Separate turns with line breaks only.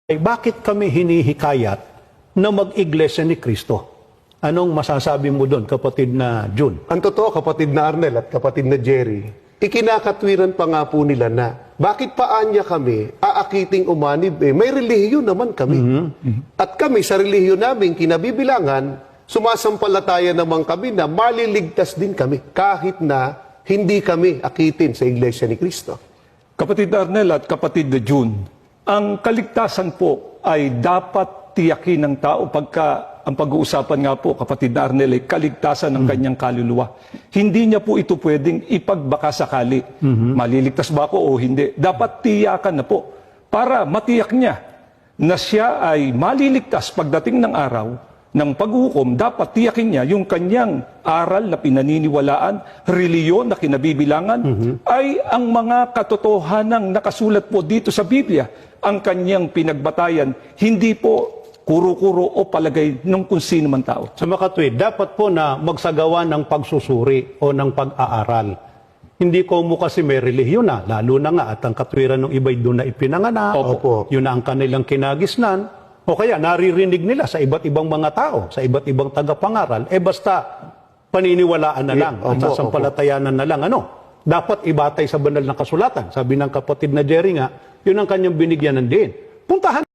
Bakit kami hinihikayat na mag-iglesia ni Kristo? Anong masasabi mo doon, kapatid na June?
Ang totoo, kapatid na Arnel at kapatid na Jerry, ikinakatwiran pa nga po nila na bakit paanya kami aakiting umanib? May relihiyon naman kami. At kami sa relihiyon namin kinabibilangan, sumasampalataya naman kami na maliligtas din kami kahit na hindi kami akitin sa Iglesia ni Kristo.
Kapatid Arnel at kapatid na June, ang kaligtasan po ay dapat tiyakin ng tao pagka ang pag-uusapan nga po, kapatid na Arnel, ay kaligtasan ng kanyang kaluluwa. Hindi niya po ito pwedeng ipagbaka sakali. Maliligtas ba ako o hindi? Dapat tiyakan na po para matiyak niya na siya ay maliligtas pagdating ng araw ng paghukom. Dapat tiyakin niya yung kanyang aral na pinaniniwalaan, reliyon na kinabibilangan, ay ang mga katotohanang nakasulat po dito sa Biblia, ang kanyang pinagbatayan, hindi po kuro-kuro o palagay ng kung sino man tao.
Sa makatwid, dapat po na magsagawa ng pagsusuri o ng pag-aaral. Hindi ko mo kasi may relihiyon na, lalo na nga at ang katwiran ng iba'y doon na ipinanganak,
Opo.
yun na ang kanilang kinagisnan, o kaya naririnig nila sa iba't ibang mga tao, sa iba't ibang tagapangaral, basta paniniwalaan na lang, at sasampalatayanan na lang. Dapat ibatay sa banal na kasulatan. Sabi ng kapatid na Jerry nga, yun ang kanyang binigyan ng diin. Puntahan